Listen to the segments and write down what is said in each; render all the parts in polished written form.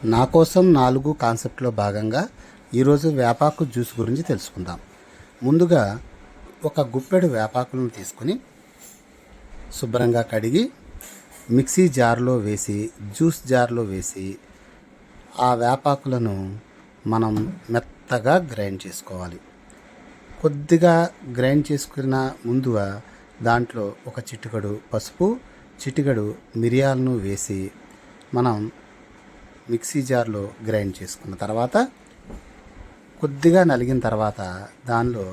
నా కోసం 4 కాన్సెప్ట్లో భాగంగా ఈరోజు వేపాకు జ్యూస్ గురించి తెలుసుకుందాం. ముందుగా ఒక గుప్పెడు వేపాకులను తీసుకుని శుభ్రంగా కడిగి మిక్సీ జార్లో వేసి జ్యూస్ జార్లో వేసి ఆ వేపాకులను మనం మెత్తగా గ్రైండ్ చేసుకోవాలి. కొద్దిగా గ్రైండ్ చేసుకున్న ముందుగా దాంట్లో ఒక చిటికెడు పసుపు, చిటికెడు మిరియాలను వేసి మనం మిక్సీ జార్లో గ్రైండ్ చేసుకున్న తర్వాత కొద్దిగా నలిగిన తర్వాత దానిలో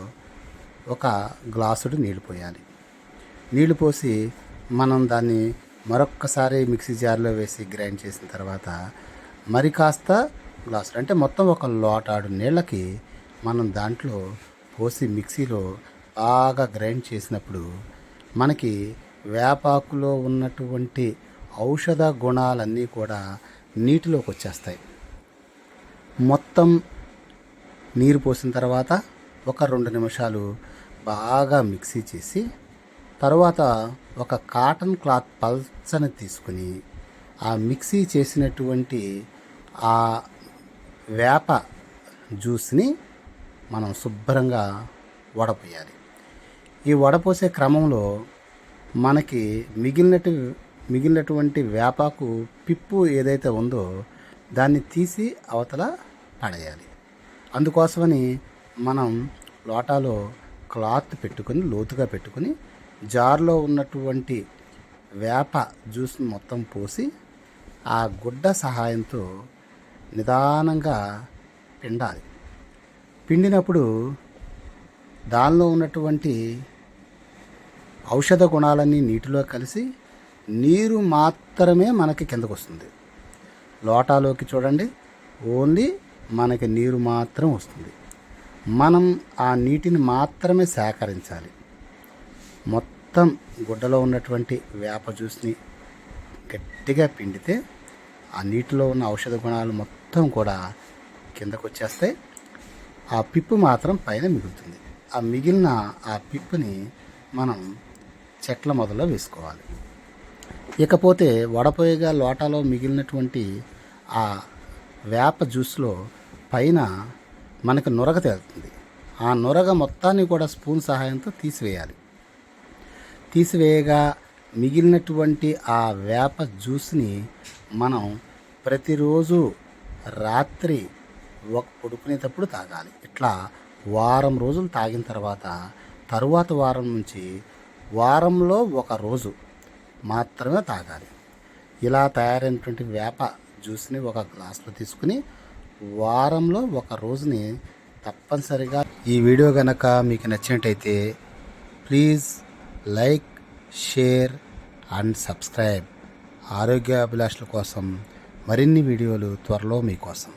ఒక గ్లాసుడు నీళ్లు పోయాలి. నీళ్లు పోసి మనం దాన్ని మరొక్కసారి మిక్సీ జార్లో వేసి గ్రైండ్ చేసిన తర్వాత మరి కాస్త గ్లాసుడు అంటే మొత్తం ఒక లోటాడు నీళ్ళకి మనం దాంట్లో పోసి మిక్సీలో బాగా గ్రైండ్ చేసినప్పుడు మనకి వేపాకులో ఉన్నటువంటి ఔషధ గుణాలన్నీ కూడా నీటిలోకి వచ్చేస్తాయి. మొత్తం నీరు పోసిన తర్వాత ఒక 2 నిమిషాలు బాగా మిక్సీ చేసి తర్వాత ఒక కాటన్ క్లాత్ పల్చని తీసుకుని ఆ మిక్సీ చేసినటువంటి ఆ వేప జ్యూస్ని మనం శుభ్రంగా వడపోయాలి. ఈ వడపోసే క్రమంలో మనకి మిగిలినటువంటి వేపాకు పిప్పు ఏదైతే ఉందో దాన్ని తీసి అవతల పడేయాలి. అందుకోసమని మనం లోటాలో క్లాత్ పెట్టుకొని లోతుగా పెట్టుకొని జార్లో ఉన్నటువంటి వేప జ్యూస్ని మొత్తం పోసి ఆ గుడ్డ సహాయంతో నిదానంగా పిండాలి. పిండినప్పుడు దానిలో ఉన్నటువంటి ఔషధ గుణాలన్నీ నీటిలో కలిసి నీరు మాత్రమే మనకి కిందకు వస్తుంది. లోటాలోకి చూడండి, ఓన్లీ మనకి నీరు మాత్రం వస్తుంది. మనం ఆ నీటిని మాత్రమే సేకరించాలి. మొత్తం గుడ్డలో ఉన్నటువంటి వేప జ్యూస్ని గట్టిగా పిండితే ఆ నీటిలో ఉన్న ఔషధ గుణాలు మొత్తం కూడా కిందకు వచ్చేస్తాయి. ఆ పిప్పు మాత్రం పైన మిగులుతుంది. ఆ మిగిలిన ఆ పిప్పుని మనం చెట్ల మొదలో వేసుకోవాలి. ఇకపోతే వడపోయగా లోటాలో మిగిలినటువంటి ఆ వేప జ్యూస్లో పైన మనకు నురగ తేలుతుంది. ఆ నురగ మొత్తాన్ని కూడా స్పూన్ సహాయంతో తీసివేయగా మిగిలినటువంటి ఆ వేప జ్యూస్ని మనం ప్రతిరోజు రాత్రి పడుకునేటప్పుడు తాగాలి. ఇట్లా వారం రోజులు తాగిన తరువాత వారం నుంచి వారంలో ఒక రోజు మాత్రమే తాగాలి. ఇలా తయారైనటువంటి వేప జ్యూస్ని ఒక గ్లాసులో తీసుకుని వారంలో ఒక రోజుని తప్పనిసరిగా. ఈ వీడియో కనుక మీకు నచ్చినట్టయితే please like, share and subscribe. ఆరోగ్య అభిలాషుల కోసం మరిన్ని వీడియోలు త్వరలో మీకోసం.